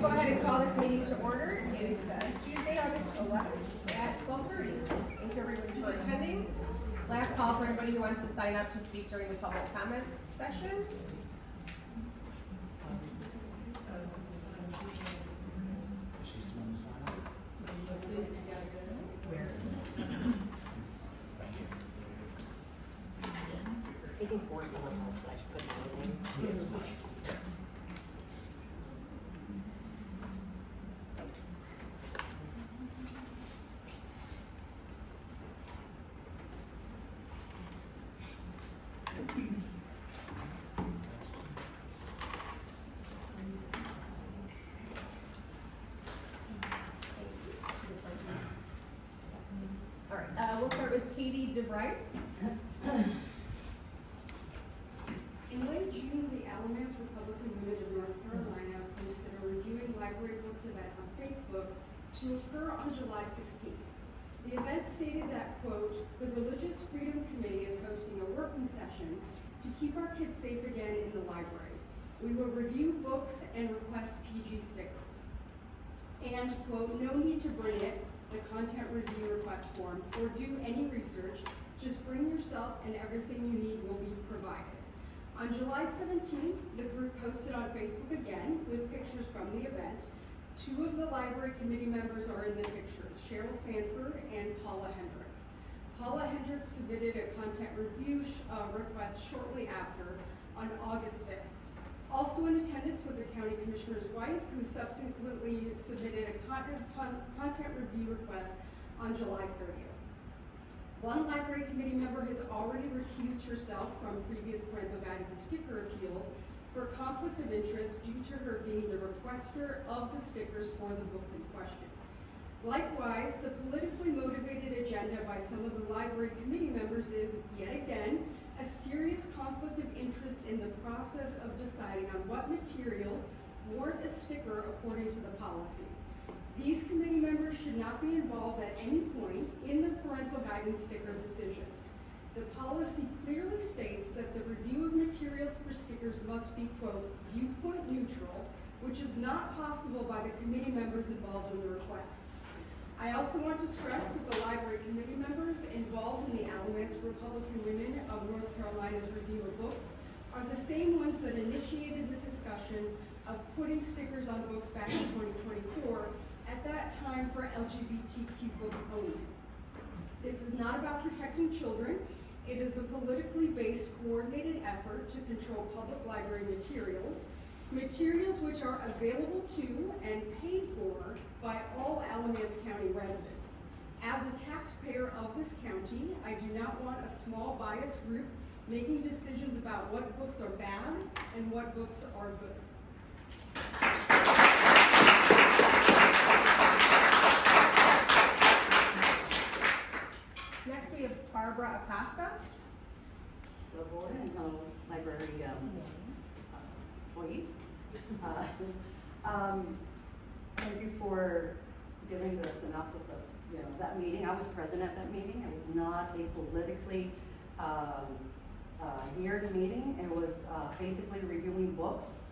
Go ahead and call this meeting to order. It is Tuesday, August 11th at 12:30. Thank you everybody for attending. Last call for anybody who wants to sign up to speak during the public comment session. Speaking for someone else, but I should put my name. It's nice. All right, we'll start with Katie DeBrice. In late June, the Alamance Republican Women of North Carolina posted a reviewing library books event on Facebook to occur on July 16th. The event stated that, quote, the Religious Freedom Committee is hosting a working session to keep our kids safe again in the library. We will review books and request PG stickers. And, quote, no need to bring it, the content review request form, or do any research. Just bring yourself and everything you need will be provided. On July 17th, the group posted on Facebook again with pictures from the event. Two of the library committee members are in the pictures, Cheryl Sanford and Paula Hendricks. Paula Hendricks submitted a content review request shortly after on August 5th. Also in attendance was a county commissioner's wife who subsequently submitted a content review request on July 30th. One library committee member has already recused herself from previous parental guidance sticker appeals for conflict of interest due to her being the requester of the stickers for the books in question. Likewise, the politically motivated agenda by some of the library committee members is, yet again, a serious conflict of interest in the process of deciding on what materials warrant a sticker according to the policy. These committee members should not be involved at any point in the parental guidance sticker decisions. The policy clearly states that the review of materials for stickers must be, quote, viewpoint neutral, which is not possible by the committee members involved in the requests. I also want to stress that the library committee members involved in the Alamance Republican Women of North Carolina's review of books are the same ones that initiated this discussion of putting stickers on books back in 2024, at that time for LGBTQ books only. This is not about protecting children. It is a politically based coordinated effort to control public library materials which are available to and paid for by all Alamance County residents. As a taxpayer of this county, I do not want a small biased group making decisions about what books are bad and what books are good. Next we have Barbara Acosta. Hello, board and hello, library employees. Thank you for giving the synopsis of that meeting. I was present at that meeting. It was not a politically geared meeting. It was basically reviewing books.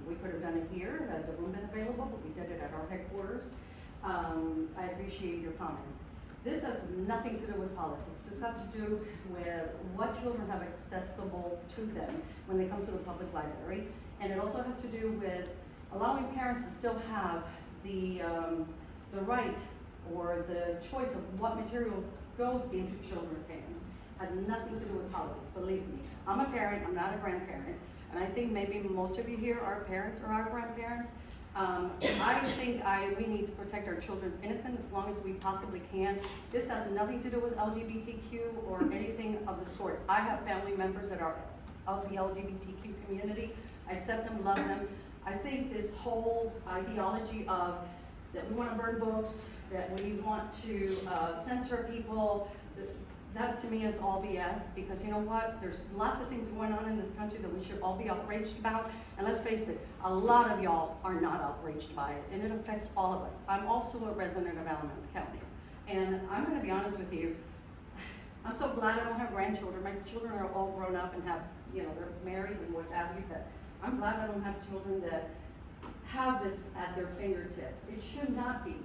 We could have done it here had the room been available, but we did it at our headquarters. I appreciate your comments. This has nothing to do with politics. This has to do with what children have accessible to them when they come to the public library. And it also has to do with allowing parents to still have the right or the choice of what material goes into children's hands. Has nothing to do with politics, believe me. I'm a parent, I'm not a grandparent. And I think maybe most of you here are parents or are grandparents. I think we need to protect our children's innocence as long as we possibly can. This has nothing to do with LGBTQ or anything of the sort. I have family members that are of the LGBTQ community. I accept them, love them. I think this whole ideology of that we want to burn books, that we want to censor people, that to me is all BS, because you know what? There's lots of things going on in this country that we should all be outraged about. And let's face it, a lot of y'all are not outraged by it, and it affects all of us. I'm also a resident of Alamance County. And I'm going to be honest with you, I'm so glad I don't have grandchildren. My children are all grown up and have, they're married and what have you, but I'm glad I don't have children that have this at their fingertips. It should not be.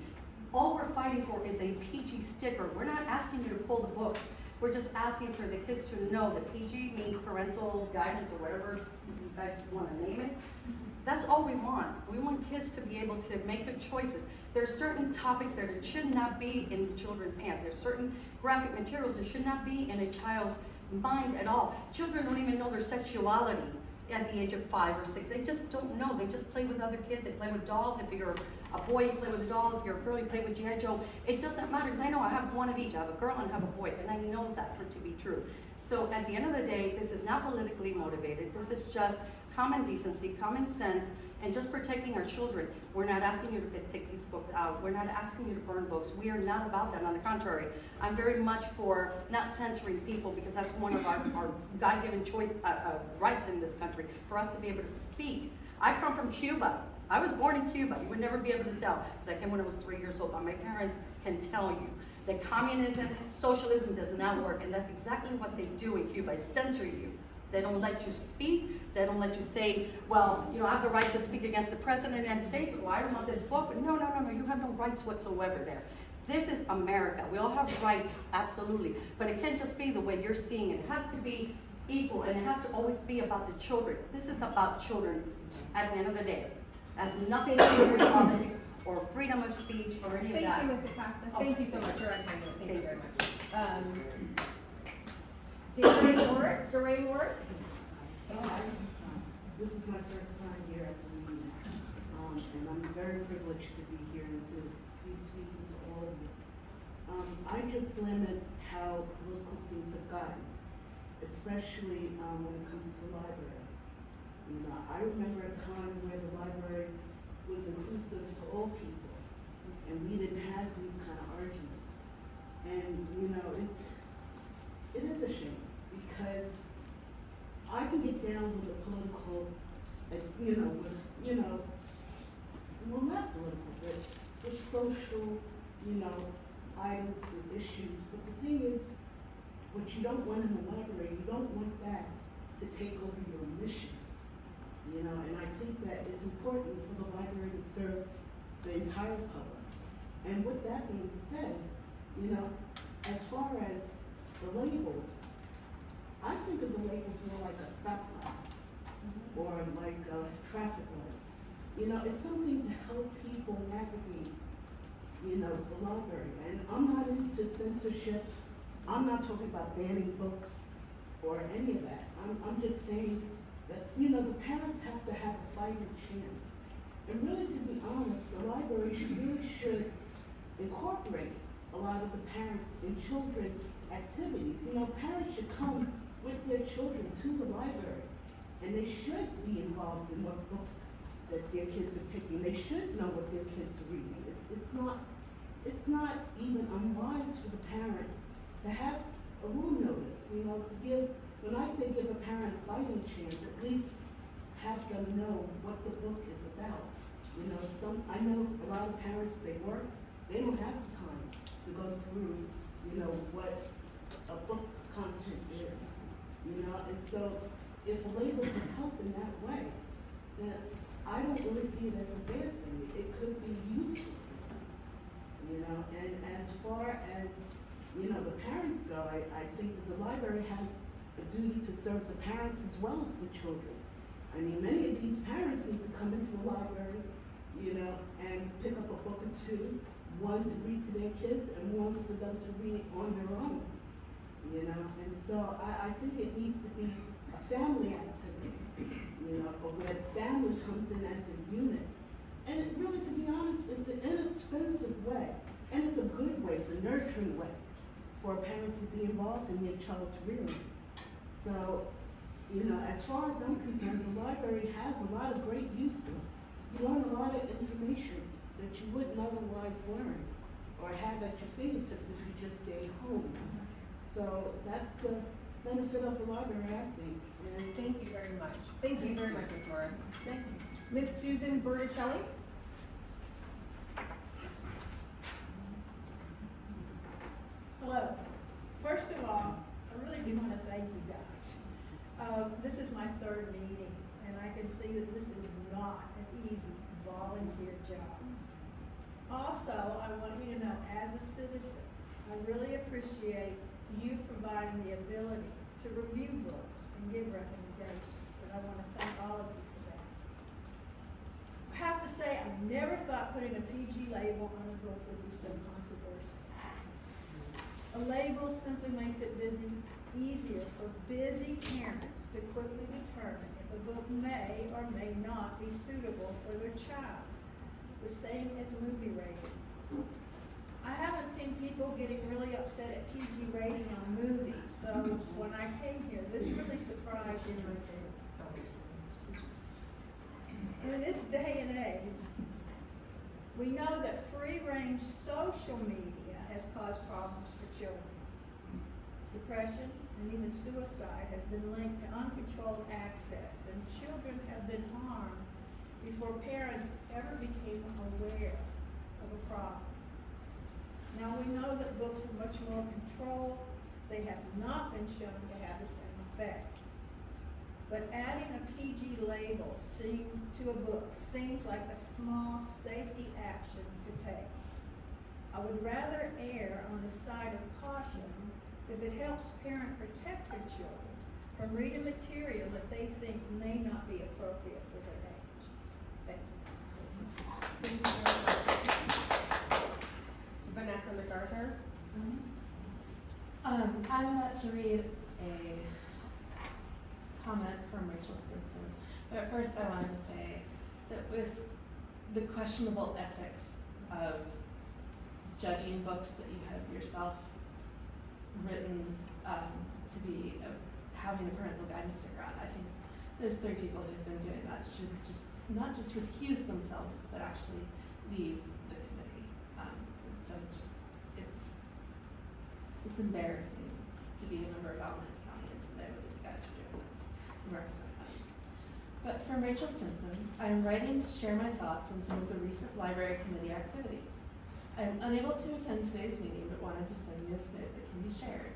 All we're fighting for is a PG sticker. We're not asking you to pull the books. We're just asking for the kids to know that PG means parental guidance or whatever you guys want to name it. That's all we want. We want kids to be able to make good choices. There are certain topics that it should not be in the children's hands. There's certain graphic materials that should not be in a child's mind at all. Children don't even know their sexuality at the age of 5 or 6. They just don't know. They just play with other kids. They play with dolls. If you're a boy, you play with a doll. If you're a girl, you play with G.I. Joe. It doesn't matter, because I know I have one of each. I have a girl and I have a boy, and I know that for to be true. So at the end of the day, this is not politically motivated. This is just common decency, common sense, and just protecting our children. We're not asking you to take these books out. We're not asking you to burn books. We are not about that. On the contrary, I'm very much for not censoring people, because that's one of our God-given choice rights in this country, for us to be able to speak. I come from Cuba. I was born in Cuba. You would never be able to tell, because I came when I was 3 years old, but my parents can tell you that communism, socialism does not work, and that's exactly what they do in Cuba, is censor you. They don't let you speak. They don't let you say, well, you know, I have the right to speak against the President of the United States, so I don't want this book. No, you have no rights whatsoever there. This is America. We all have rights, absolutely, but it can't just be the way you're seeing it. It has to be equal, and it has to always be about the children. This is about children at the end of the day. It has nothing to do with politics or freedom of speech or any of that. Thank you, Ms. Acosta. Thank you so much for our time. Thank you very much. DeRay Morris. This is my first time here at the meeting, and I'm very privileged to be here and to be speaking to all of you. I just lament how political things have gotten, especially when it comes to the library. You know, I remember a time where the library was inclusive to all people, and we didn't have these kind of arguments. And you know, it is a shame, because I can get down with the political, well, not political, but with social, items, with issues. But the thing is, what you don't want in the library, you don't want that to take over your mission. And I think that it's important for the library to serve the entire public. And with that being said, as far as the labels, I think of the labels more like a stop sign or like a traffic light. It's something to help people navigate, the library. And I'm not into censorship. I'm not talking about banning books or any of that. I'm just saying that, the parents have to have a fighting chance. And really, to be honest, the library should incorporate a lot of the parents and children's activities. Parents should come with their children to the library, and they should be involved in what books that their kids are picking. They should know what their kids are reading. It's not even unwise for the parent to have a room notice, to give, when I say give a parent a fighting chance, at least have them know what the book is about. I know a lot of parents, they work, they don't have the time to go through, what a book's content is. And so if a label can help in that way, then I don't really see it as a bad thing. It could be useful. And as far as, the parents go, I think that the library has a duty to serve the parents as well as the children. I mean, many of these parents need to come into the library, and pick up a book or two, one to read to their kids and one for them to read on their own. And so I think it needs to be a family activity, or where the family comes in as a unit. And it really, to be honest, it's an inexpensive way, and it's a good way, it's a nurturing way for a parent to be involved in their child's rearing. So, as far as I'm concerned, the library has a lot of great uses. You learn a lot of information that you wouldn't otherwise learn or have at your fingertips if you just stayed home. So that's the benefit of the library, I think. And Thank you very much. Thank you very much, Ms. Morris. Thank you. Ms. Susan Berticelli. Hello. First of all, I really do want to thank you guys. This is my third meeting, and I can see that this is not an easy, volunteer job. Also, I want you to know, as a citizen, I really appreciate you providing the ability to review books and give recommendations, and I want to thank all of you for that. I have to say, I never thought putting a PG label on a book would be so controversial. A label simply makes it easier for busy parents to quickly determine if a book may or may not be suitable for their child. The same as movie ratings. I haven't seen people getting really upset at PG rating on movies, so when I came here, this really surprised me. In this day and age, we know that free-range social media has caused problems for children. Depression and even suicide has been linked to uncontrolled access, and children have been harmed before parents ever became aware of a problem. Now we know that books are much more controlled. They have not been shown to have the same effects. But adding a PG label to a book seems like a small safety action to take. I would rather err on the side of caution if it helps parents protect their children from reading material that they think may not be appropriate for their age. Thank you. Vanessa MacArthur. I'm about to read a comment from Rachel Stinson, but first I wanted to say that with the questionable ethics of judging books that you have yourself written to be having a parental guidance sticker on, I think those 3 people who have been doing that should just not just recuse themselves, but actually leave the committee. So it's embarrassing to be a member of Alamance County and to know that you guys are doing this and represent us. But from Rachel Stinson, I am writing to share my thoughts on some of the recent library committee activities. I am unable to attend today's meeting, but wanted to send you this note that can be shared.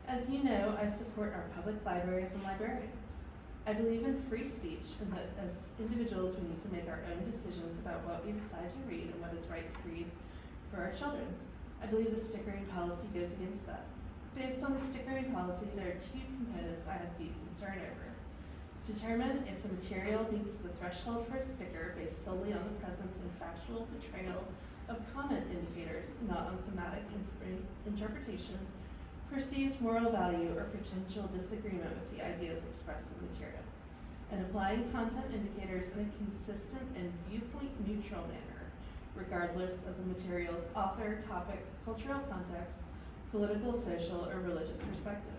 As you know, I support our public libraries and librarians. I believe in free speech and that as individuals we need to make our own decisions about what we decide to read and what is right to read for our children. I believe the stickering policy goes against that. Based on the stickering policy, there are 2 components I have deep concern over. Determine if the material meets the threshold for a sticker based solely on the presence and factual portrayal of comment indicators, not on thematic interpretation, perceived moral value, or potential disagreement with the ideas expressed in the material. And applying content indicators in a consistent and viewpoint-neutral manner, regardless of the material's author, topic, cultural context, political, social, or religious perspective.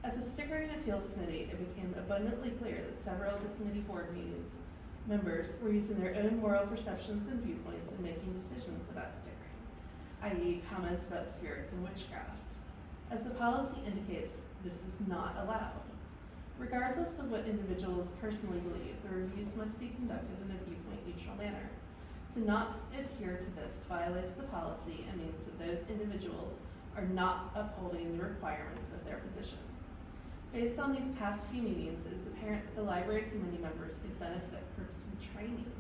At the Stickering Appeals Committee, it became abundantly clear that several of the committee board meetings members were using their own moral perceptions and viewpoints in making decisions about stickering, i.e. comments about spirits and witchcraft. As the policy indicates, this is not allowed. Regardless of what individuals personally believe, the reviews must be conducted in a viewpoint-neutral manner. To not adhere to this violates the policy and means that those individuals are not upholding the requirements of their position. Based on these past few meetings, it is apparent that the library committee members could benefit from some training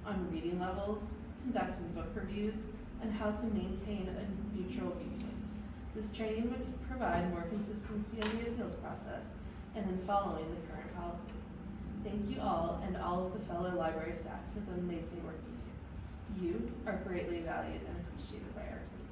on reading levels, conducting book reviews, and how to maintain a neutral viewpoint. This training would provide more consistency in the appeals process and in following the current policy. Thank you all and all of the fellow library staff for the amazing work you do. You are greatly valued and appreciated by our community.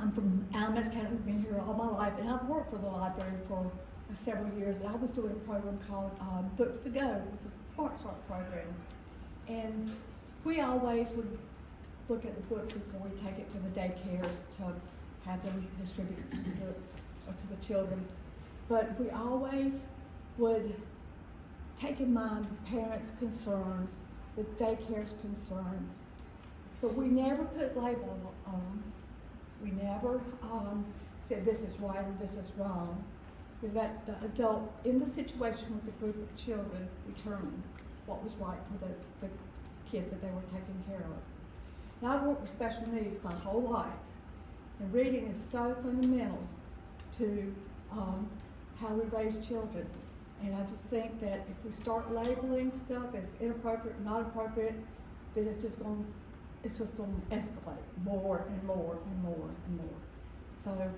I'm from Alamance County. We've been here all my life, and I've worked for the library for several years. I was doing a program called Books to Go with the Smart Start program, and we always would look at the books before we take it to the daycares to have them distributed to the books or to the children. But we always would take in mind the parents' concerns, the daycare's concerns, but we never put labels on them. We never said this is right and this is wrong. We let the adult in the situation with the group of children determine what was right for the kids that they were taking care of. Now, I've worked with special needs my whole life, and reading is so fundamental to how we raise children. And I just think that if we start labeling stuff as inappropriate, not appropriate, then it's just going to escalate more and more and more and more. So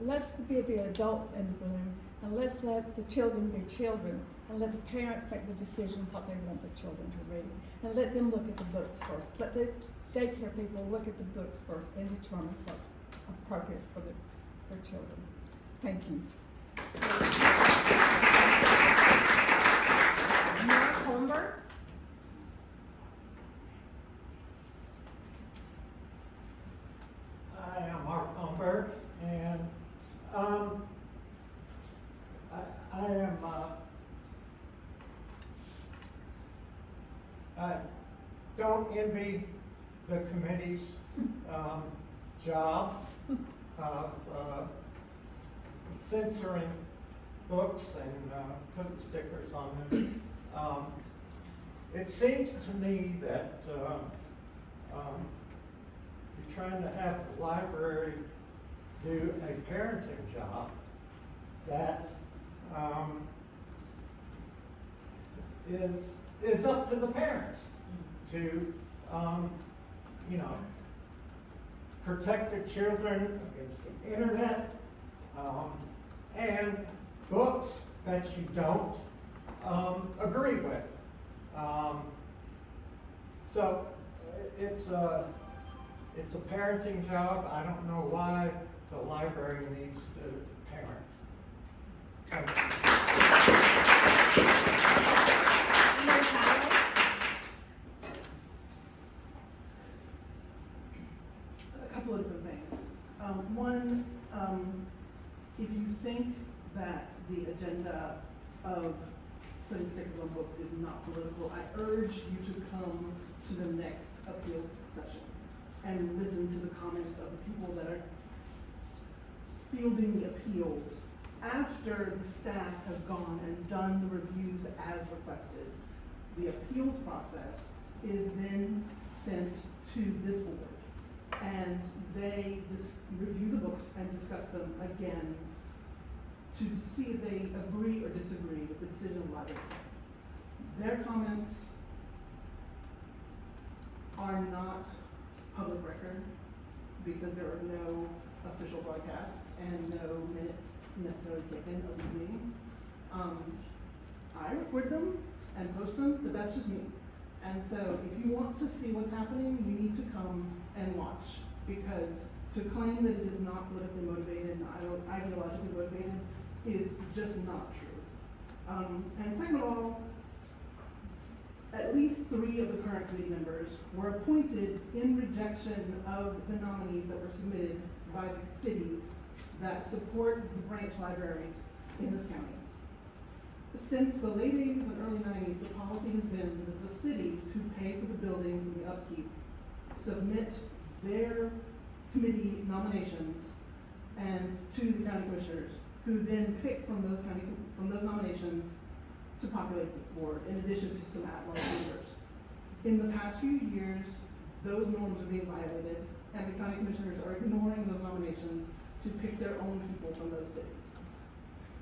let's be the adults in the room, and let's let the children be children, and let the parents make the decision what they want their children to read, and let them look at the books first. Let the daycare people look at the books first and determine what's appropriate for their children. Thank you. Mark Holmberg. I am Mark Holmberg, and I don't envy the committee's job of censoring books and putting stickers on them. It seems to me that you're trying to have the library do a parenting job that is up to the parents to, protect their children against the internet and books that you don't agree with. So it's a parenting job. I don't know why the library needs to parent. Ian Connolly. A couple of different things. One, if you think that the agenda of putting stickers on books is not political, I urge you to come to the next appeals session and listen to the comments of the people that are fielding the appeals. After the staff has gone and done the reviews as requested, the appeals process is then sent to this board. And they review the books and discuss them again to see if they agree or disagree with the decision of the library. Their comments are not public record because there are no official broadcasts and no minutes necessarily taken of the meetings. I record them and post them, but that's just me. And so if you want to see what's happening, you need to come and watch, because to claim that it is not politically motivated and ideologically motivated is just not true. And second of all, at least 3 of the current committee members were appointed in rejection of the nominees that were submitted by the cities that support the branch libraries in this county. Since the late 80s and early 90s, the policy has been that the cities who pay for the buildings and the upkeep submit their committee nominations and to the county commissioners, who then pick from those nominations to populate this board, in addition to some at-large members. In the past few years, those norms are being violated, and the county commissioners are ignoring those nominations to pick their own people from those cities.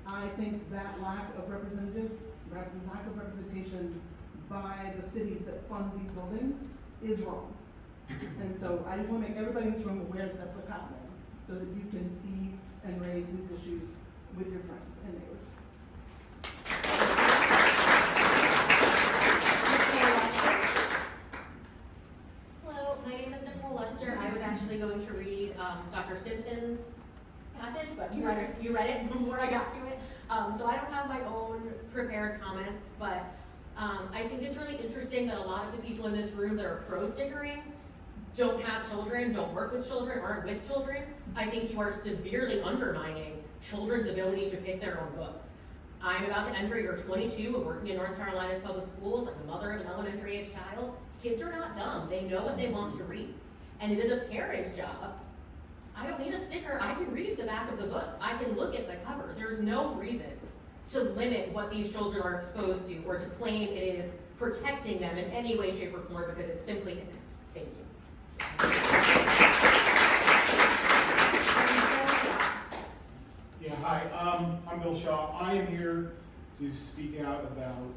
I think that lack of representation by the cities that fund these buildings is wrong. And so I just want to make everybody in this room aware that that's what's happening, so that you can see and raise these issues with your friends and neighbors. Hello, my name is Nicole Lester. I was actually going to read Dr. Simpson's passage, but you read it before I got to it. So I don't have my own prepared comments, but I think it's really interesting that a lot of the people in this room that are pro-stickering don't have children, don't work with children, aren't with children. I think you are severely undermining children's ability to pick their own books. I'm about to enter year 22 of working in North Carolina's public schools. I'm the mother of an elementary age child. Kids are not dumb. They know what they want to read. And it is a parent's job. I don't need a sticker. I can read the back of the book. I can look at the cover. There's no reason to limit what these children are exposed to or to claim it is protecting them in any way, shape, or form, because it simply isn't. Thank you. Yeah, Hi, I'm Bill Shaw. I am here to speak out about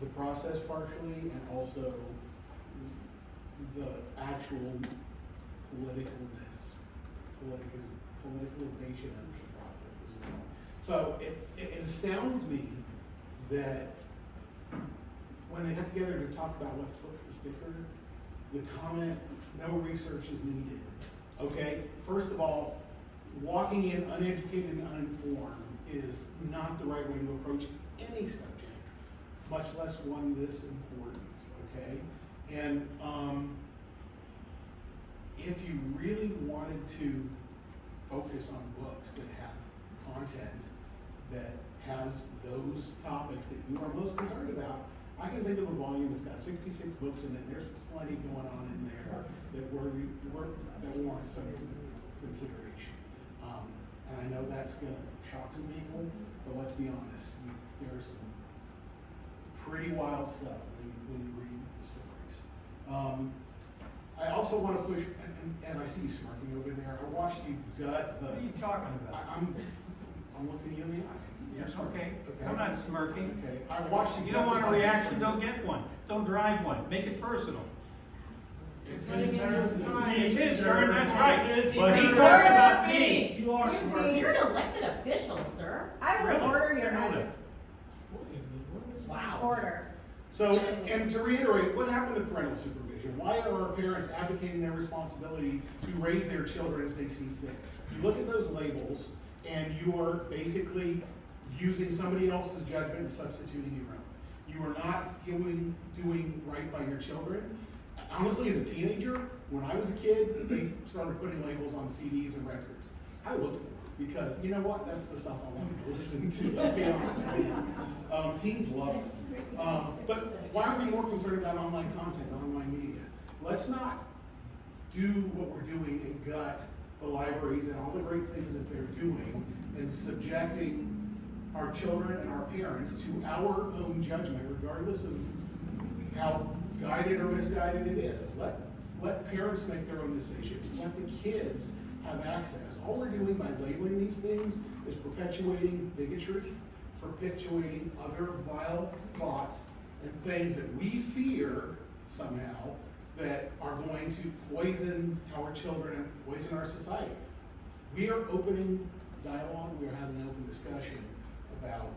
the process partially and also the actual politicalization of the process as well. So it astounds me that when they got together to talk about what hooks the sticker, the comment, no research is needed. Okay, first of all, walking in uneducated and uninformed is not the right way to approach any subject, much less one this important, okay? And if you really wanted to focus on books that have content that has those topics that you are most concerned about, I can think of a volume that's got 66 books in it, and there's plenty going on in there that warrant some consideration. And I know that's gonna shock some people, but let's be honest, there's some pretty wild stuff when you read the stories. I also want to push, and I see you smirking over there. I watched you gut the. What are you talking about? I'm looking you in the eye. Yes, okay. I'm not smirking. Okay. I watched you. You don't want a reaction, don't get one. Don't drive one. Make it personal. It's his turn, that's right. But he talked about me. You are Excuse smirking. me. You're an elected official, sir. I would order your Hold honor. it. Wow. Order. So, and to reiterate, what happened to parental supervision? Why are our parents abdicating their responsibility to raise their children as they see fit? You look at those labels, and you are basically using somebody else's judgment and substituting your own. You are not doing right by your children. Honestly, as a teenager, when I was a kid, they started putting labels on CDs and records. I looked for them because, you know what, that's the stuff I wanted to listen to, let's be honest. Teens love it. But why are we more concerned about online content, online media? Let's not do what we're doing and gut the libraries and all the great things that they're doing and subjecting our children and our parents to our own judgment, regardless of how guided or misguided it is. Let parents make their own decisions. Let the kids have access. All we're doing by labeling these things is perpetuating bigotry, perpetuating other vile thoughts and things that we fear somehow that are going to poison our children and poison our society. We are opening dialogue, we are having an open discussion about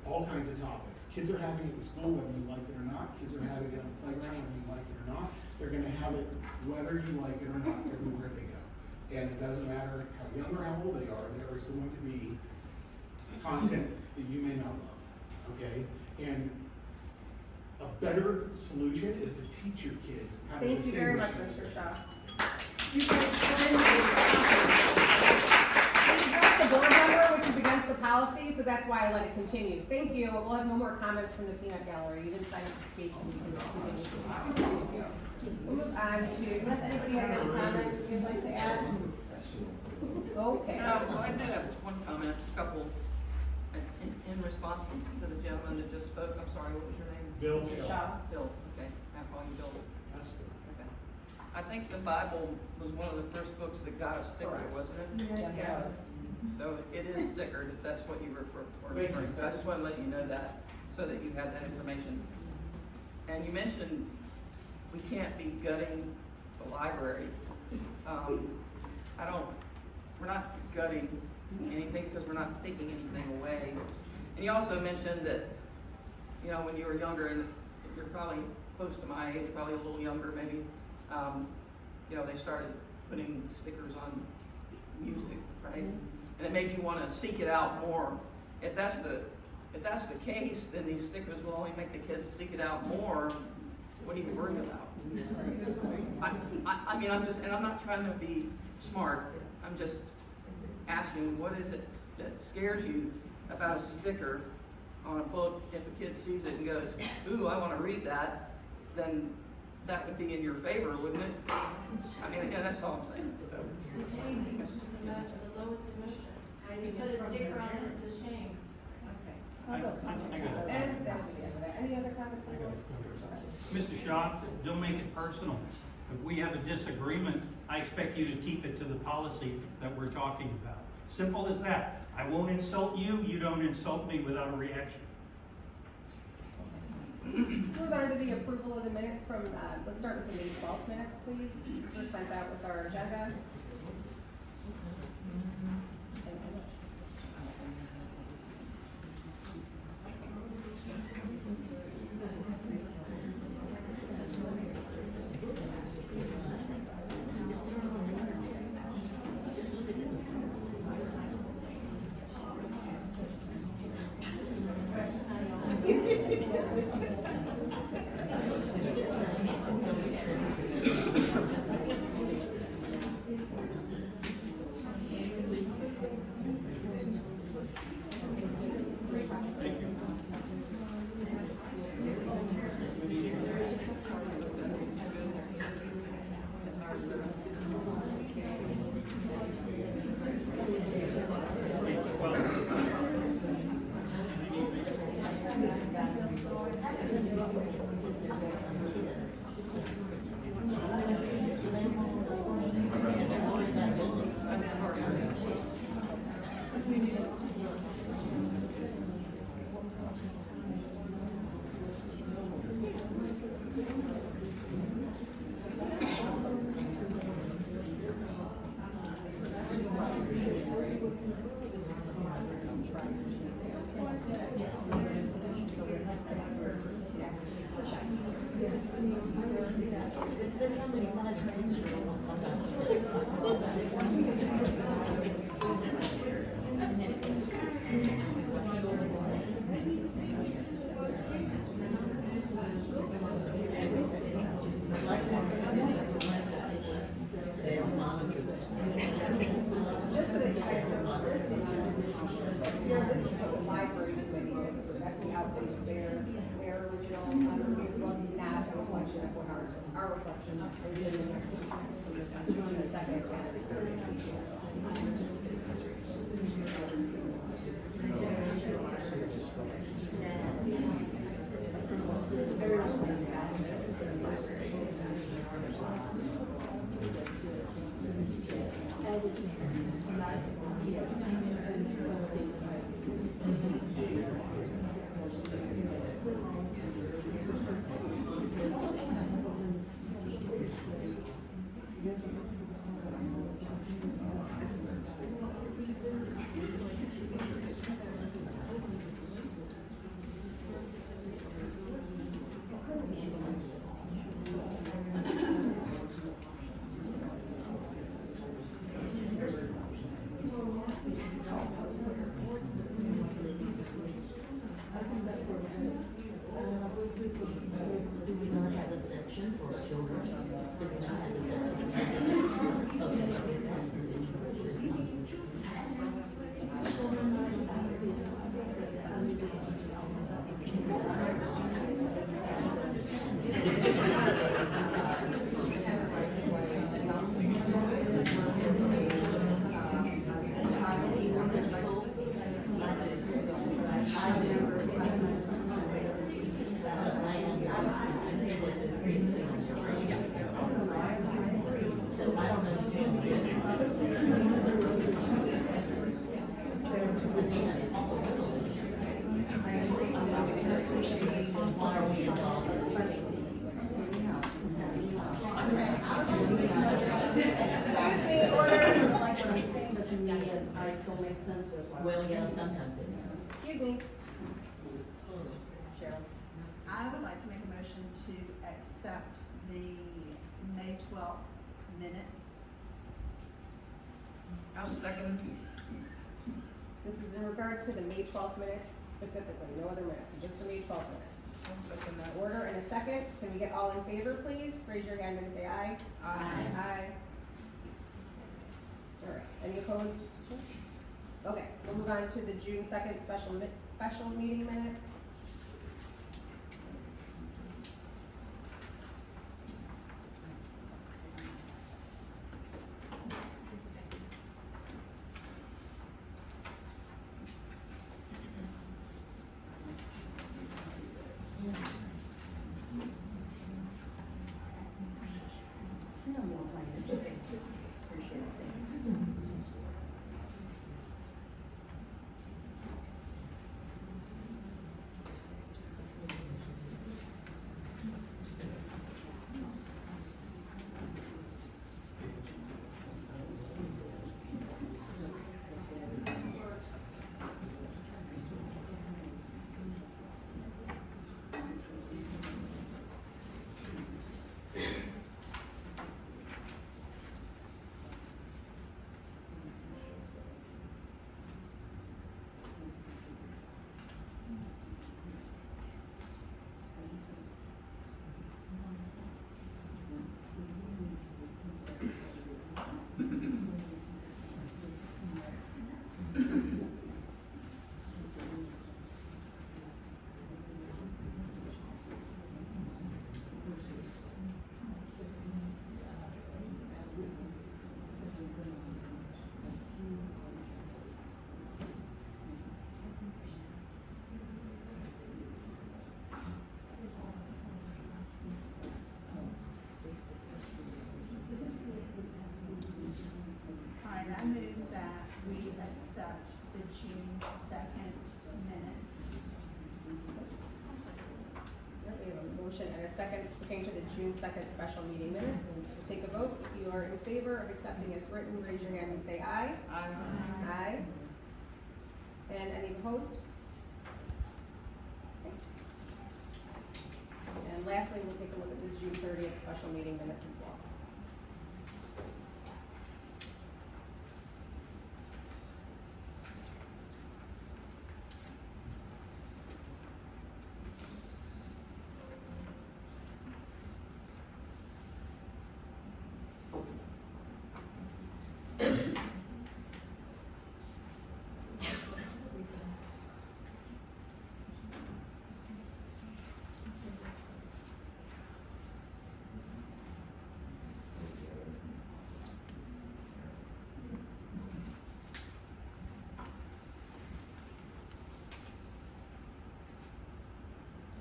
all kinds of topics. Kids are having it in school whether you like it or not. Kids are having it on the playground whether you like it or not. They're gonna have it whether you like it or not everywhere they go. And it doesn't matter how young or how old they are, there is going to be content that you may not love, okay? And a better solution is to teach your kids how to Thank you very much, distinguish Mr. Shaw. You can He addressed the board member, which is against the policy, so that's why I let it continue. Thank you. We'll have no more comments from the peanut gallery. You didn't sign up to speak, and you can continue to speak. We'll move on to, unless anybody has any comments they'd like to add? Okay. So I did have one comment, a couple, in response to the gentleman that just spoke. I'm sorry, what was your name? Bill Mr. Shaw. Bill, okay, I'll call you Bill. Absolutely. Okay. I think the Bible was one of the first books that got a sticker, Correct. wasn't it? Yes, it was. So it is stickered, if that's what you were Thank you. referring to. I just want to let you know that, so that you had that information. And you mentioned we can't be gutting the library. We're not gutting anything because we're not taking anything away. And you also mentioned that, you know, when you were younger, and you're probably close to my age, probably a little younger maybe, you know, they started putting stickers on music, right? And it made you want to seek it out more. If that's the case, then these stickers will only make the kids seek it out more. What are you worried about? I mean, I'm not trying to be smart. I'm just asking, what is it that scares you about a sticker on a book? If a kid sees it and goes, ooh, I want to read that, then that would be in your favor, wouldn't it? I mean, yeah, that's all I'm saying. So, Shame is the lowest emotions. You put a sticker on it, it's a shame. I got it. And that'll be the end of that. Any other comments? Mr. Shaw, don't make it personal. If we have a disagreement, I expect you to keep it to the policy that we're talking about. Simple as that. I won't insult you, you don't insult me without a reaction. Move on to the approval of the minutes from, let's start with the May 12th minutes, please. These were sent out with our agenda. Just so that you guys know what we're listing on this here, this is what the library committee did. That's the output of their original, review was not a reflection of what our reflection is in the next two minutes from the second Do we not have a section for children? Do we not have a section? Okay, that's the situation. So I don't know if why are we involved? Well, yeah, sometimes it is. Excuse me. Cheryl. I would like to make a motion to accept the May 12th minutes. I'll second. This is in regards to the May 12th minutes specifically, no other minutes, just the May 12th minutes. I'll second that. Order and a second. Can we get all in favor, please? Raise your hand and say aye. Aye. Aye. All right, any opposed? Okay, we'll move on to the June 2nd special meeting minutes. June 2nd minutes. Yep, we have a motion and a second pertaining to the June 2nd special meeting minutes. We'll take a vote. If you are in favor of accepting as written, raise your hand and say aye. Aye. And any opposed? Okay. And lastly, we'll take a look at the June 30th special meeting minutes as well.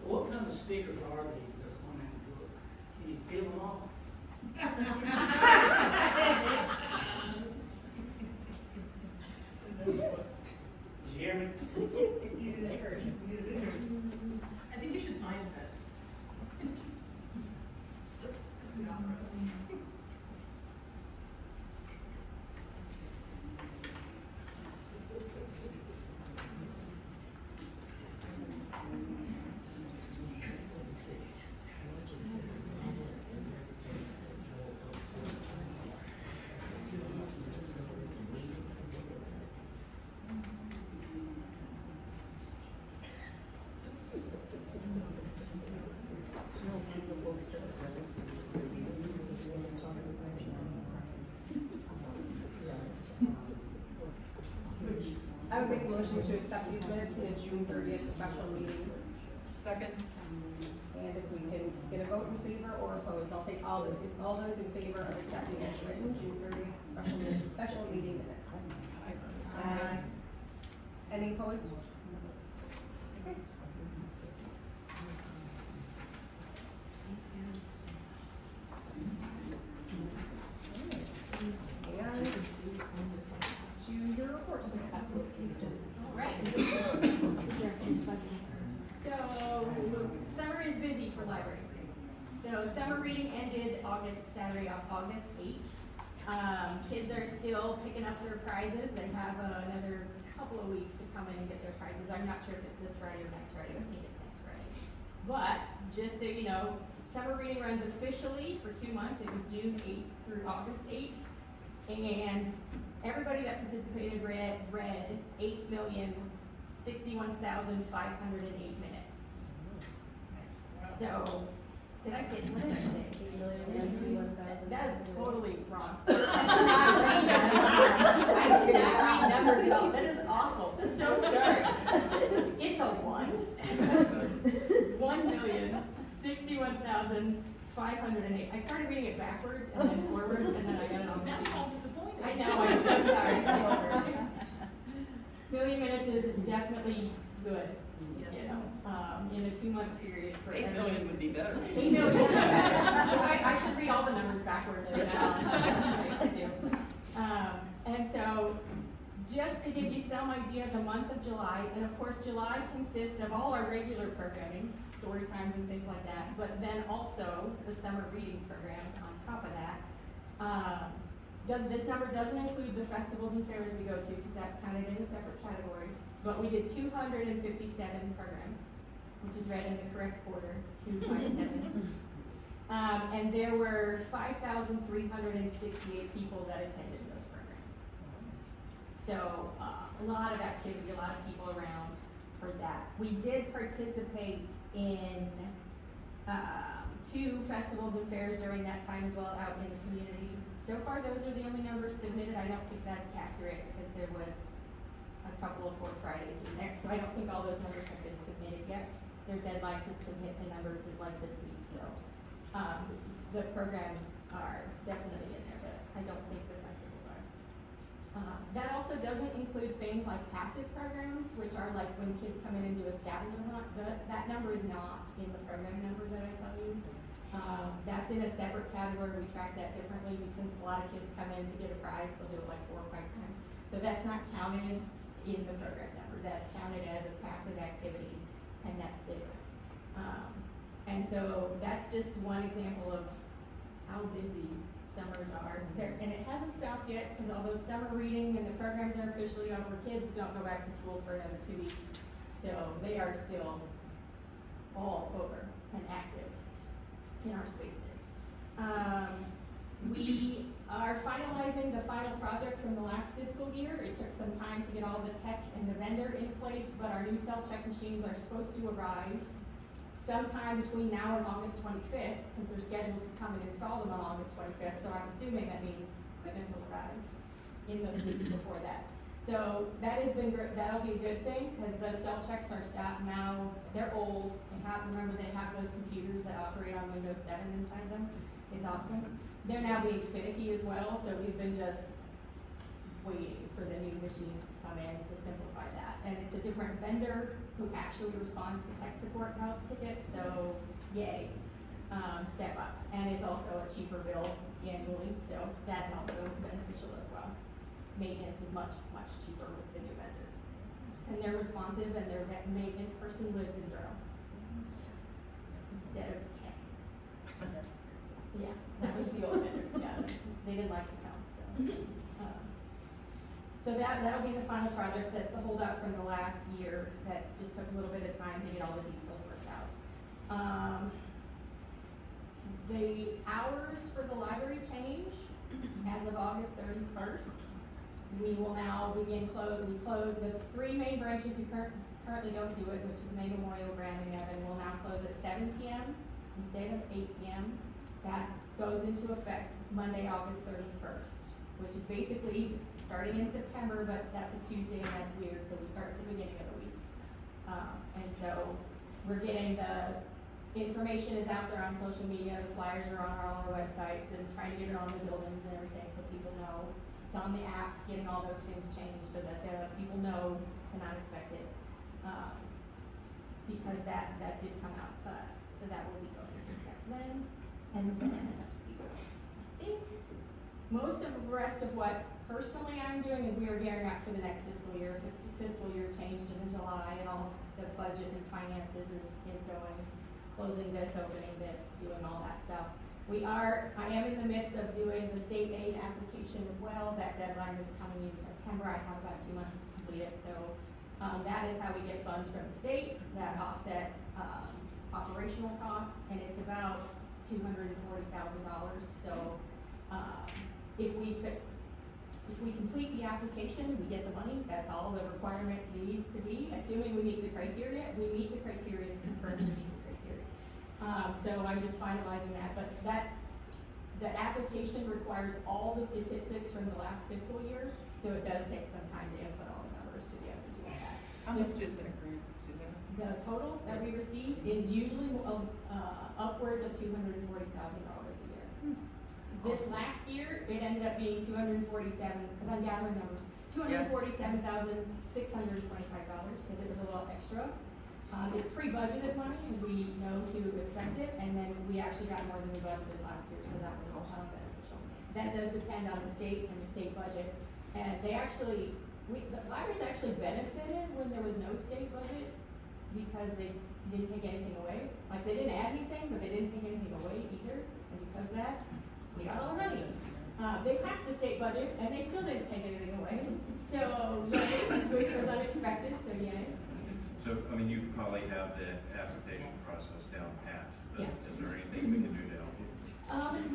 What kind of stickers are they that's on that book? Can you peel them off? Jeremy? I think you should science it. This is not gross. I would make a motion to accept these minutes from the June 30th special meeting. Second? And if we can get a vote in favor or oppose, I'll take all those in favor of accepting as written, June 30th special meeting minutes. Aye. Any opposed? Okay. Hang on. To your reports. Right. So, summer is busy for libraries. So, summer reading ended Saturday, August 8th. Kids are still picking up their prizes. They have another couple of weeks to come in and get their prizes. I'm not sure if it's this Friday or next Friday. I think it's next Friday. But, just so you know, summer reading runs officially for 2 months. It was June 8th through August 8th. And everybody that participated read 8,061,508 minutes. So, did I say, what did I say? 8,061,000. That is totally wrong. I cannot read numbers at all. That is awful. So sorry. It's a 1. 1,061,508. I started reading it backwards and then forwards, and then I got it all. Now I'm all disappointed. I know, I'm so sorry. Million minutes is definitely good. Yes. You know, in a 2-month period for 8 million would be better. 8 million would be better. I should read all the numbers backwards right now. That's nice to do. And so, just to give you some idea of the month of July, and of course July consists of all our regular programming, story times and things like that, but then also the summer reading programs on top of that. This number doesn't include the festivals and fairs we go to, because that's counted in a separate category, but we did 257 programs, which is read in the correct order, 257. And there were 5,368 people that attended those programs. So, a lot of activity, a lot of people around for that. We did participate in 2 festivals and fairs during that time as well out in the community. So far, those are the only numbers submitted. I don't think that's accurate because there was a couple of 4 Fridays in there. So I don't think all those numbers have been submitted yet. Their deadline to submit the numbers is like this week. So the programs are definitely in there, but I don't think the festivals are. That also doesn't include things like passive programs, which are like when kids come in and do a scavenger hunt. That number is not in the program numbers that I tell you. That's in a separate category. We track that differently because a lot of kids come in to get a prize. They'll do it like 4 or 5 times. So that's not counted in the program number. That's counted as a passive activity, and that's different. And so that's just one example of how busy summers are there. And it hasn't stopped yet, because although summer reading and the programs are officially over, kids don't go back to school for another 2 weeks. So they are still all over and active in our spaces. We are finalizing the final project from the last fiscal year. It took some time to get all the tech and the vendor in place, but our new self-check machines are supposed to arrive sometime between now and August 25th, because they're scheduled to come and install them on August 25th, so I'm assuming that means equipment will arrive in those weeks before that. So that has been great, that'll be a good thing, because those self-checks are stopped now, they're old, remember they have those computers that operate on Windows 7 inside them, it's awesome. They're now being finicky as well, so we've been just waiting for the new machines to come in to simplify that. And it's a different vendor who actually responds to tech support help tickets, so yay, step up. And it's also a cheaper bill annually, so that's also beneficial as well. Maintenance is much, much cheaper with the new vendor. And they're responsive, and their maintenance person lives in Durham. Yes. Instead of Texas. That's crazy. Yeah, that was the old vendor, yeah, they didn't like to come, so. So that'll be the final project, that's the holdout from the last year, that just took a little bit of time to get all the details worked out. The hours for the library change as of August 31st. We will now begin we close the 3 main branches who currently don't do it, which is May Memorial, Grand and Evan, will now close at 7 p.m. instead of 8 p.m. That goes into effect Monday, August 31st, which is basically starting in September, but that's a Tuesday and that's weird, so we start at the beginning of the week. And so we're getting the information is out there on social media, the flyers are on all our websites, and trying to get it on the buildings and everything so people know. It's on the app, getting all those things changed so that the people know to not expect it. Because that did come out, so that will be going into effect then. And then, let's see what else. I think most of the rest of what personally I'm doing is we are gearing up for the next fiscal year. Fiscal year changed in July, and all the budget and finances is going, closing this, opening this, doing all that stuff. I am in the midst of doing the state aid application as well. That deadline is coming in September. I have about 2 months to complete it. So that is how we get funds from the state that offset operational costs, and it's about $240,000. So if we complete the application, we get the money. That's all the requirement needs to be, assuming we meet the criteria. We meet the criteria, it's confirmed we meet the criteria. So I'm just finalizing that, but the application requires all the statistics from the last fiscal year, so it does take some time to input all the numbers to be able to do all that. How much is that grant, Suzanne? The total that we receive is usually upwards of $240,000 a year. This last year, it ended up being because I'm gathering numbers, $247,625, because it was a little extra. It's pre-budgeted money, because we know to expect it, and then we actually got more than we budgeted last year, so that was beneficial. That does depend on the state and the state budget, and the libraries actually benefited when there was no state budget, because they didn't take anything away. Like, they didn't add anything, but they didn't take anything away either, and because of that, we got all the money. They passed the state budget, and they still didn't take anything away, so yay, which was unexpected, so yay. So, I mean, you probably have the application process down pat, but Yes. is there anything we can do to help you?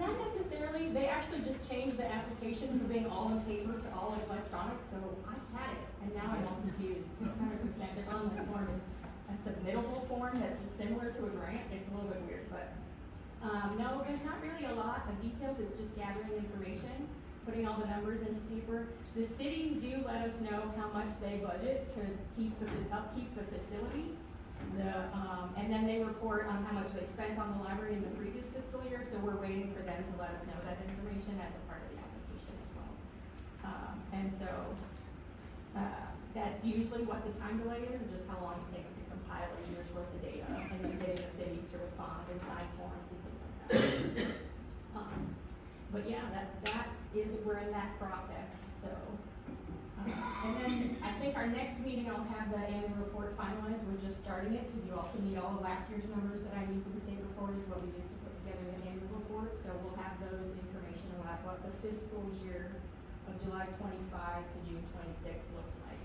Not necessarily. They actually just changed the application from being all in paper to all electronic, so I had it, and now I'm all confused. 100%. The online form is a submittable form that's similar to a grant. It's a little bit weird, but no, there's not really a lot of details. It's just gathering information, putting all the numbers into paper. The cities do let us know how much they budget to upkeep the facilities. And then they report on how much they spent on the library in the previous fiscal year, so we're waiting for them to let us know that information as a part of the application as well. And so that's usually what the time delay is, just how long it takes to compile a year's worth of data, and then getting the cities to respond and sign forms and things like that. But yeah, we're in that process, so And then I think our next meeting, I'll have the annual report finalized. We're just starting it because you also need all of last year's numbers that I need for the state report is what we used to put together the annual report. So we'll have those information about what the fiscal year of July 25 to June 26 looks like,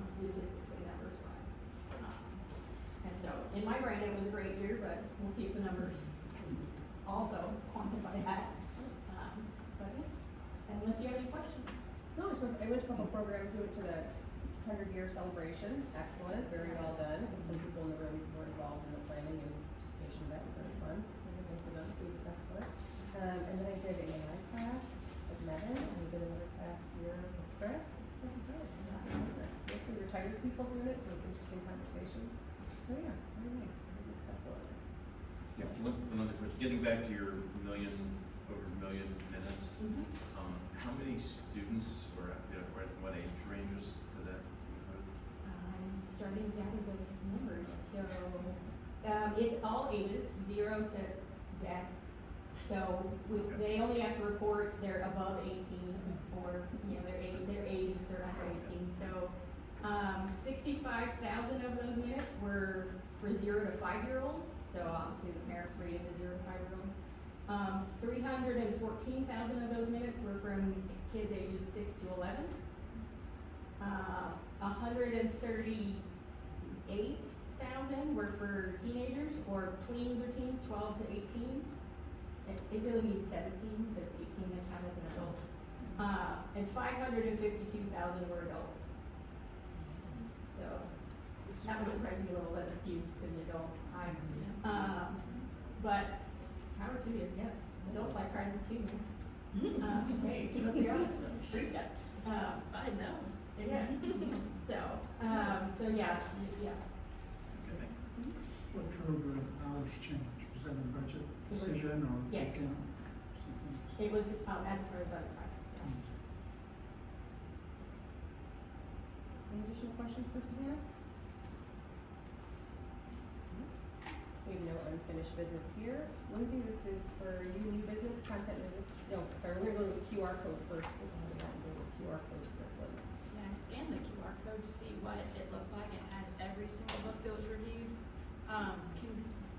statistically, numbers wise. And so in my brain, it was a great year, but we'll see if the numbers also quantify that. But yeah, unless you have any questions. No, I went to a couple programs, we went to the 100-year celebration, excellent, very well done. And some people in the room were involved in the planning and participation of that, very fun. It's very nice enough, food was excellent. And then I did an AI class with Megan, and we did another class here with Chris. It was very good. Mostly retired people doing it, so it was interesting conversations. So yeah, very nice, very good stuff going on. Yeah, one other question, getting back to your over a million minutes, how many students or at what age ranges do that include? I'm starting to gather those numbers, so, it's all ages, 0 to death. So they only have to report they're above 18 or, their age if they're under 18. So, 65,000 of those minutes were for 0 to 5-year-olds. So obviously the parents were reading to 0 to 5-year-olds. 314,000 of those minutes were from kids ages 6 to 11. 138,000 were for teenagers or tweens or teens, 12 to 18. It really means 17 because 18 they count as an adult. And 552,000 were adults. So that would surprise me a little that it's skewed to the adult high. But power to you, yeah. Adult life crisis too, man. Hey, let's be honest, free stuff. I know. Yeah. So yeah. What drove the hours change? Was that a budget decision or Yes. something? It was, as part of the budget process, yes. Any additional questions for Susanna? We have no unfinished business here. Lindsay, this is for you, new business, content notice. No, sorry, we're gonna go to the QR code first. We'll go to that and go to the QR code for this one. Yeah, I scanned the QR code to see what it looked like. It had every single book that was reviewed.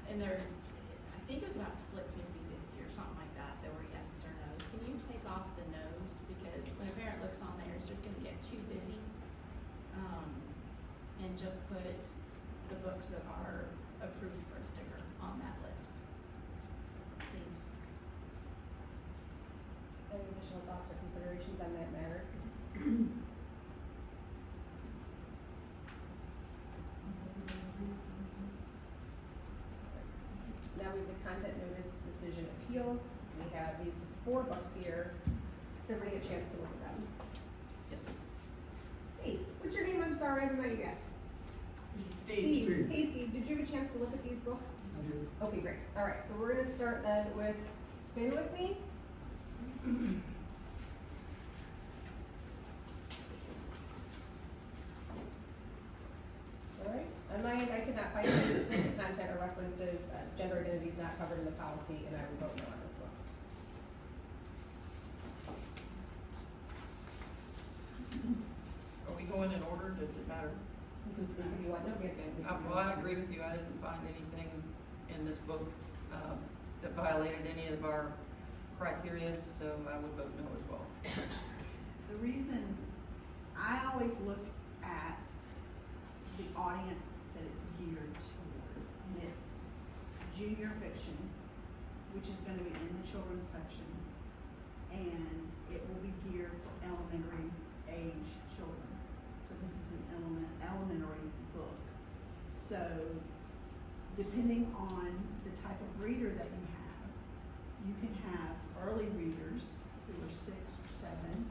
And there, I think it was about split 50-50 or something like that. There were yeses or nos. Can you take off the nos? Because when a parent looks on there, it's just gonna get too busy. And just put the books that are approved for a sticker on that list. Please. Any additional thoughts or considerations on that matter? Now we have the content notice decision appeals. We have these 4 books here. Does everybody get a chance to look at them? Yes. Hey, what's your name? I'm sorry, I haven't met you yet. Steve. Hey Steve, did you have a chance to look at these books? I do. Okay, great. All right, so we're gonna start then with Spin With Me. All right, on my end, I could not find any explicit content or references. Gender identity is not covered in the policy, and I would vote no on this one. Are we going in order? Does it matter? Does it if you want? No, yes, yes. Well, I agree with you. I didn't find anything in this book that violated any of our criteria, so I would vote no as well. The reason I always look at the audience that it's geared toward, and it's junior fiction, which is gonna be in the children's section, and it will be geared for elementary age children. So this is an elementary book. So depending on the type of reader that you can have early readers who are 6 or 7,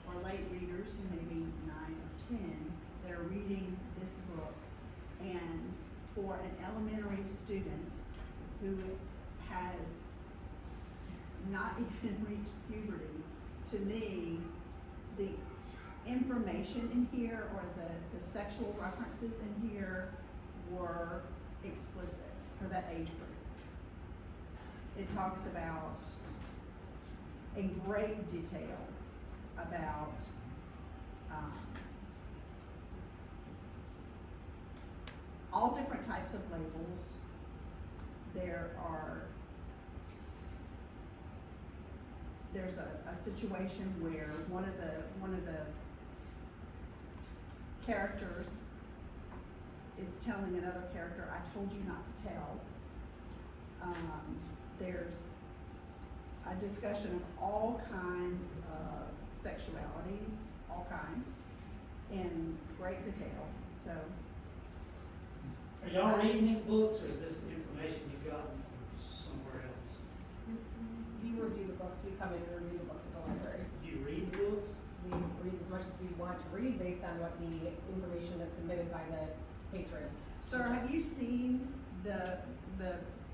or late readers who may be 9 or 10 that are reading this book. And for an elementary student who has not even reached puberty, to me, the information in here or the sexual references in here were explicit for that age group. It talks about in great detail about all different types of labels. There's a situation where one of the characters is telling another character, "I told you not to tell." There's a discussion of all kinds of sexualities, all kinds, in great detail, so. Are y'all reading these books, or is this information you've gotten from somewhere else? We review the books, we come in and review the books at the library. Do you read the books? We read as much as we want to read based on what the information that's submitted by the patron. Sir, have you seen the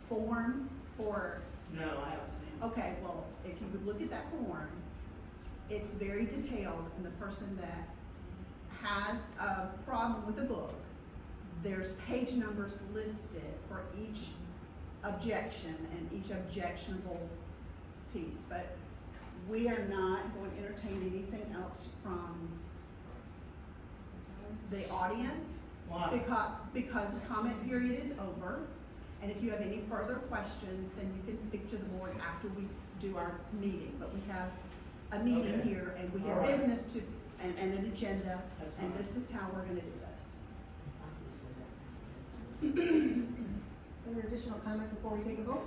form for? No, I haven't seen it. Okay, well, if you would look at that form, it's very detailed, and the person that has a problem with a book, there's page numbers listed for each objection and each objectionable piece, but we are not going to entertain anything else from the audience. Why? Because comment period is over, and if you have any further questions, then you can speak to the board after we do our meeting, but we have a meeting Okay. here, and we have All right. business to, and an agenda, That's and fine. this is how we're gonna do this. Other additional comment before we take a vote?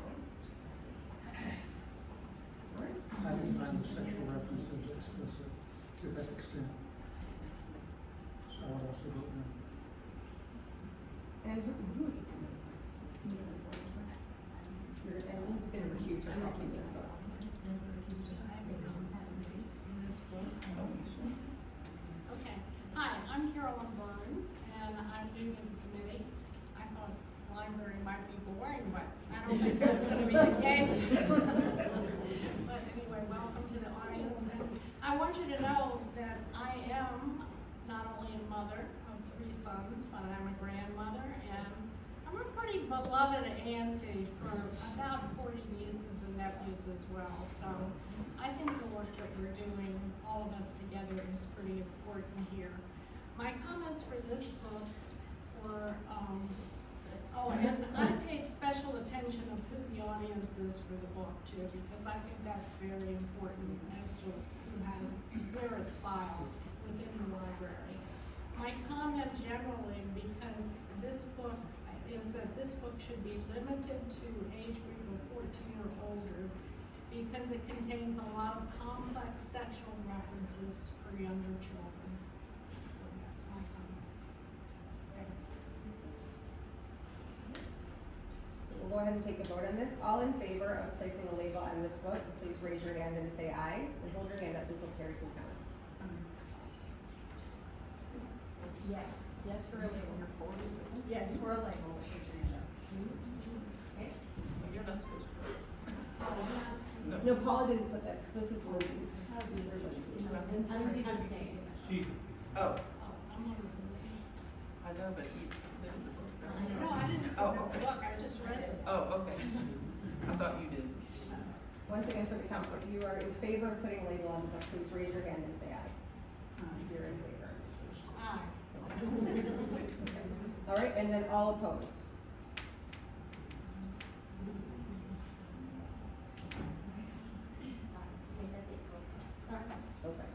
All right. I didn't find the sexual references explicit to that extent. So I would also vote no. And who is this? And he's gonna recuse herself from this vote. Okay, hi, I'm Carolyn Burns, and I'm new to the committee. I thought library might be boring, but I don't think that's gonna be the case. But anyway, welcome to the audience, and I want you to know that I am not only a mother of 3 sons, but I'm a grandmother, and I'm a pretty beloved auntie for about 40 nieces and nephews as well. So I think the work that we're doing, all of us together, is pretty important here. My comments for this book were, and I paid special attention of who the audience is for the book too, because I think that's very important as to where it's filed within the library. My comment generally, because this book, is that this book should be limited to age group of 14 or older, because it contains a lot of complex sexual references for younger children. So that's my comment. Thanks. So we'll go ahead and take a vote on this. All in favor of placing a label on this book, please raise your hand and say aye, and hold your hand up until Terry can count. Yes, yes for a label. Yes, for a label. Okay. You're not supposed to. No, Paula didn't put that, this is Lindsay's. I'm saying. Excuse me. Oh, I'm on the committee. I know, but you did the book. No, I didn't see Oh, the okay. book, I just read it. Oh, okay. I thought you did. Once again, for the council, if you are in favor of putting a label on the book, please raise your hand and say aye. You're in favor. Aye. All right, and then all opposed. Okay.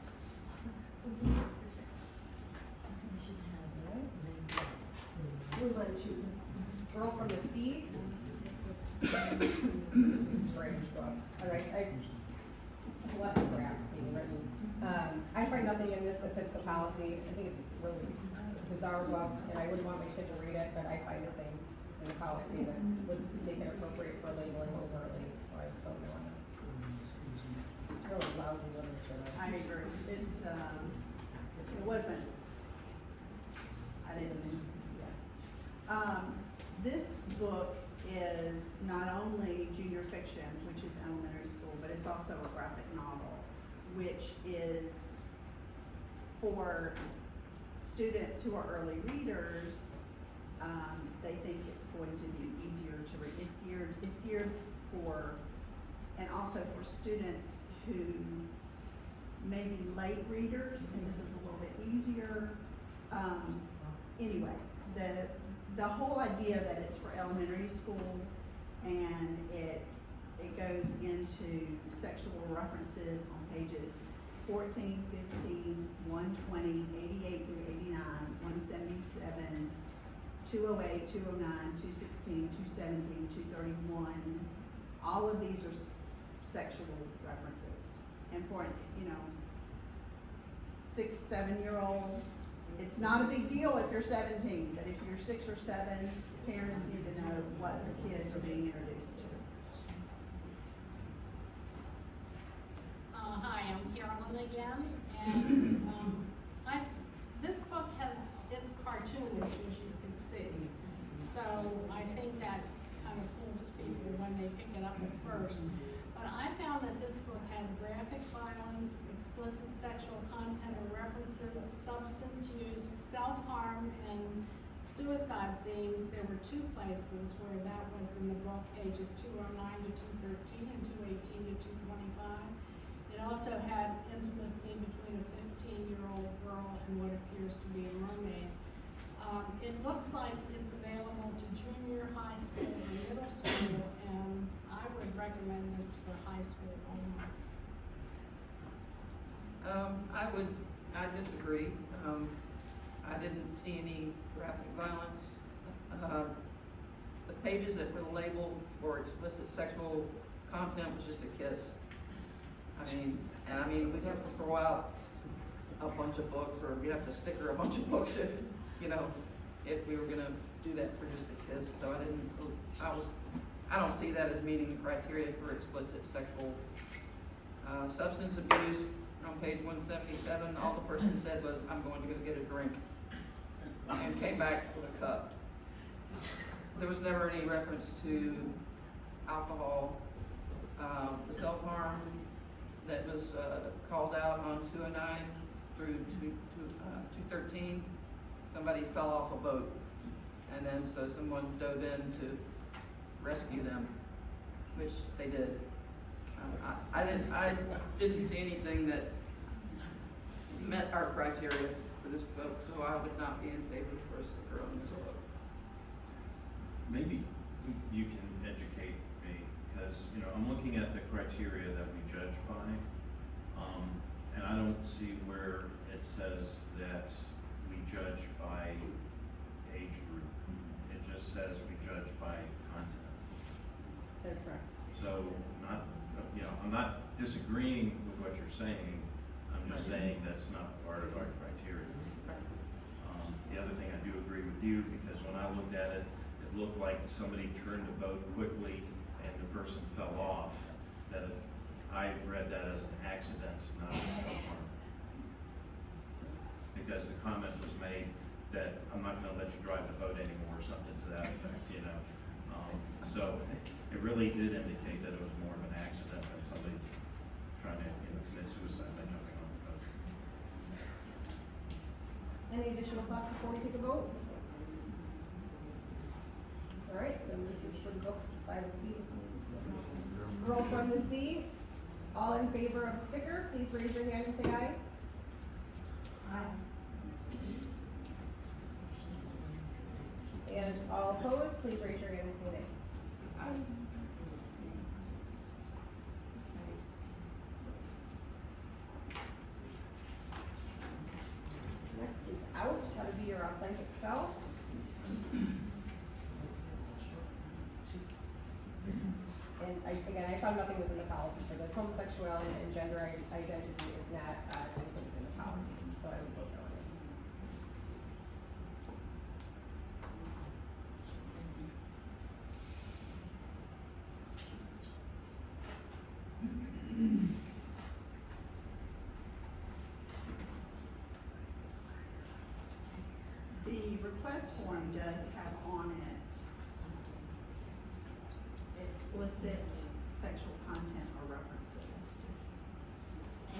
Move on to Girl from the Sea. This is a strange book. All right, I left the draft being written. I find nothing in this that fits the policy. I think it's a really bizarre book, and I wouldn't want my kid to read it, but I find a thing in the policy that would make it appropriate for labeling overtly, so I just don't know on this. Really lousy literature. I agree. It's, it wasn't, I didn't, yeah. This book is not only junior fiction, which is elementary school, but it's also a graphic novel, which is for students who are early readers. They think it's going to be easier to read. It's geared for, and also for students who maybe late readers, and this is a little bit easier. Anyway, the whole idea that it's for elementary school and it goes into sexual references on pages 14, 15, 120, 88 through 89, 177, 208, 209, 216, 217, 231. All of these are sexual references. And for, 6, 7-year-old, it's not a big deal if you're 17, but if you're 6 or 7, parents need to know what their kids are being introduced to. Hi, I'm Carolyn again, and this book it's cartoonish, as you can see. So I think that kind of fools people when they pick it up at first. But I found that this book had graphic violence, explicit sexual content or references, substance use, self-harm, and suicide themes. There were 2 places where that was in the book, pages 209 to 213 and 218 to 225. It also had intimacy between a 15-year-old girl and what appears to be a mermaid. It looks like it's available to junior high school or middle school, and I would recommend this for high school only. I disagree. I didn't see any graphic violence. The pages that were labeled for explicit sexual content was just a kiss. I mean, we'd have to throw out a bunch of books, or we'd have to sticker a bunch of books if we were gonna do that for just a kiss. So I don't see that as meeting the criteria for explicit sexual. Substance abuse, on page 177, all the person said was, I'm going to go get a drink, and came back with a cup. There was never any reference to alcohol. The self-harm that was called out on 209 through 213, somebody fell off a boat, and then so someone dove in to rescue them, which they did. I didn't see anything that met our criteria for this book, so I would not be in favor for a sticker on this book. Maybe you can educate me, because, I'm looking at the criteria that we judge by, and I don't see where it says that we judge by age group. It just says we judge by content. That's correct. So, I'm not disagreeing with what you're saying, I'm just saying that's not part of our criteria. The other thing, I do agree with you, because when I looked at it, it looked like somebody turned the boat quickly and the person fell off, that I read that as an accident, not a self-harm. Because the comment was made that I'm not gonna let you drive the boat anymore, or something to that effect, So it really did indicate that it was more of an accident than somebody trying to commit suicide by jumping on the boat. Any additional thoughts before we take a vote? All right, so this is for the book by the sea. Girl from the Sea. All in favor of the sticker, please raise your hand and say aye. Aye. And all opposed, please raise your hand and say nay. Next is out, how to be your authentic self. And I found nothing within the policy for this. Homosexuality and gender identity is not included in the policy, so I would vote no on this. The request form does have on it explicit sexual content or references.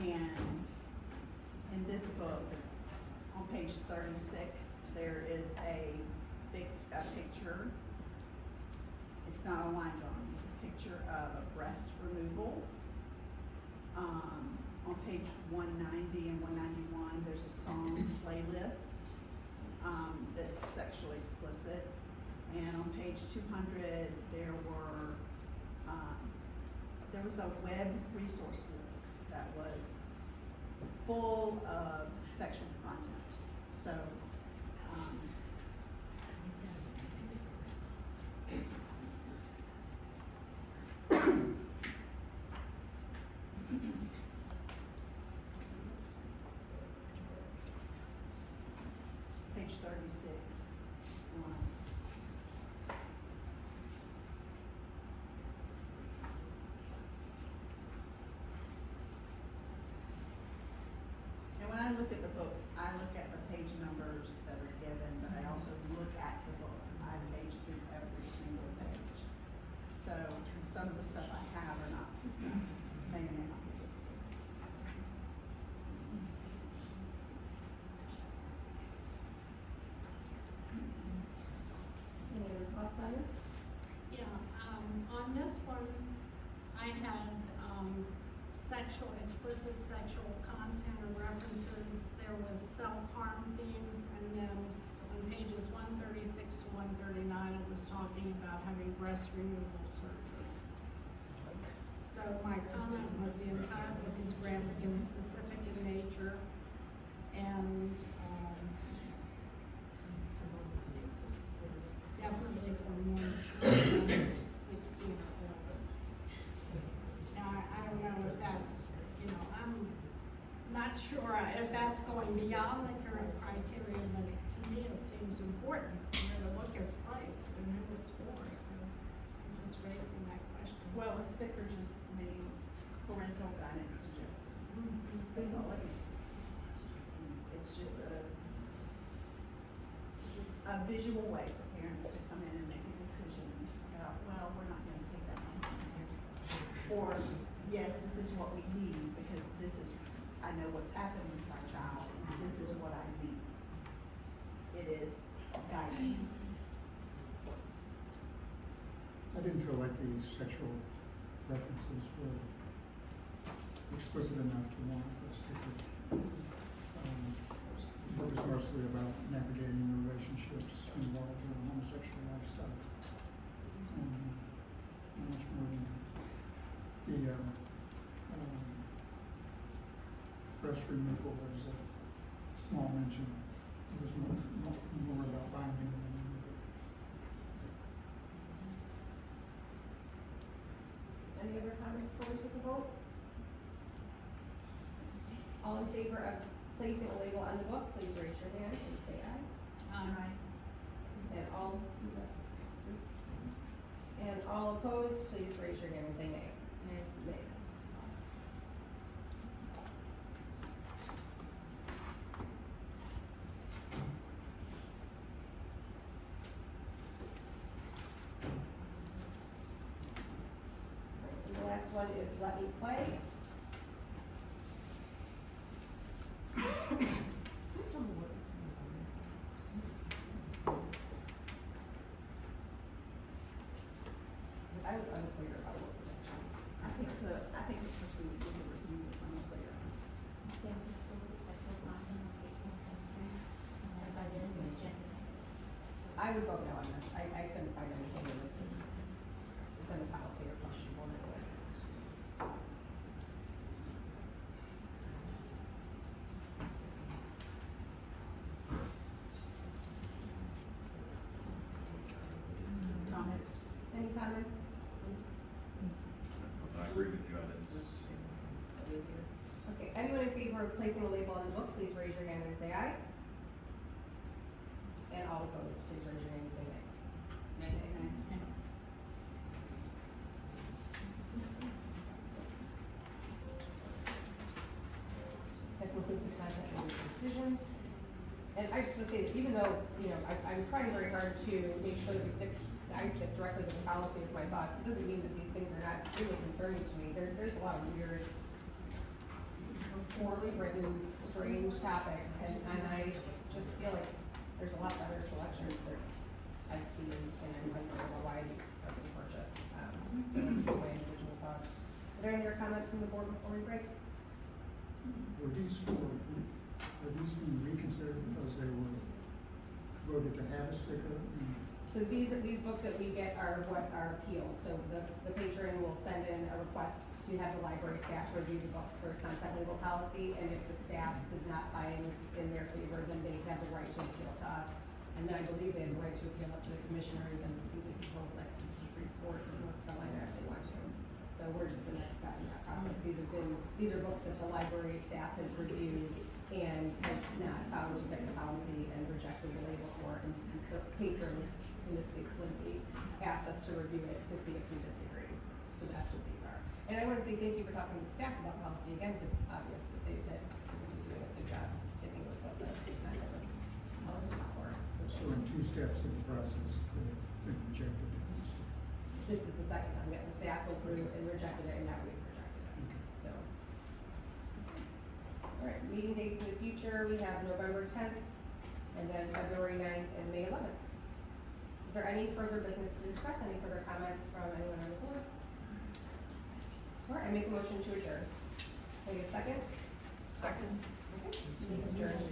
And in this book, on page 36, there is a picture. It's not a line drawing, it's a picture of a breast removal. on page 190 and 191, there's a song playlist, that's sexually explicit. And on page 200, there was a web resource list that was full of sexual content. So, page 36. And when I look at the books, I look at the page numbers that are given, but I also look at the book. I page through every single page. So some of the stuff I have are not, may or may not be listed. Any other thoughts on this? Yeah, on this one, I had, explicit sexual content or references. There was self-harm themes, and then on pages 136 to 139, it was talking about having breast removal surgery. So my comment was the entire book is graphic and specific in nature, and, definitely for more than 16 or older. Now, I don't know if that's, I'm not sure if that's going beyond the current criteria, but to me it seems important where the book is placed and who it's for, so I'm just raising that question. Well, a sticker just means parental guidance suggested. That's all it means. It's just a visual way for parents to come in and make a decision about, well, we're not gonna take that one from here. Or, yes, this is what we need, because this is, I know what's happened with our child, and this is what I need. It is guidance. I didn't feel like the sexual references were explicit enough to warrant a sticker. The book is mostly about navigating relationships involved in a homosexual lifestyle. Not much more than that. The breast removal was a small mention. It was more about binding than removal. Any other comments before we take a vote? All in favor of placing a label on the book, please raise your hand and say aye. Aye. And all opposed, please raise your hand and say nay. Nay. And the last one is Let Me Play. Tell me what this one is on there. Because I was unclear about what was actually. I think the person who did the review was unclear. I would vote no on this. I couldn't find anything in this that's within the policy or questionable in any way. Comment? Any comments? I agree with you, I didn't see. Okay, anyone in favor of placing a label on the book, please raise your hand and say aye. And all opposed, please raise your hand and say nay. Nay. That concludes the content of these decisions. And I just want to say that even though, I'm trying very hard to make sure that I stick directly with the policy with my thoughts, it doesn't mean that these things are not really concerning to me. There's a lot of weird, poorly written, strange topics, and I just feel like there's a lot better selections that I've seen, and I'm wondering why these are being purchased. So that's just my individual thoughts. Are there any other comments from the board before we break? Were these are these being reconsidered because they were voted to have a sticker? So these books that we get are what are appealed, so the patron will send in a request to have the library staff review the books for content label policy, and if the staff does not find in their favor, then they have the right to appeal to us. And then I believe they have the right to appeal up to the commissioners, and I think they can go like to the Supreme Court in North Carolina if they want to. So we're just the next step in that process. These are books that the library staff has reviewed and has not found to fit the policy and rejected the label for, and the patron, in this case Lindsay, asked us to review it to see if we disagree. So that's what these are. And I want to say thank you for talking to the staff about policy again, because it's obvious that they've been doing a good job sticking with what the content policy is for. So in two steps of the process, they've been rejected. This is the second time, the staff went through and rejected it, and now we've rejected it, so. All right, meeting dates in the future, we have November 10th, and then February 9th and May 11th. Is there any further business to discuss, any further comments from anyone on the board? All right, I make a motion to adjourn. Can I get a second? Second. Okay, meeting adjourned.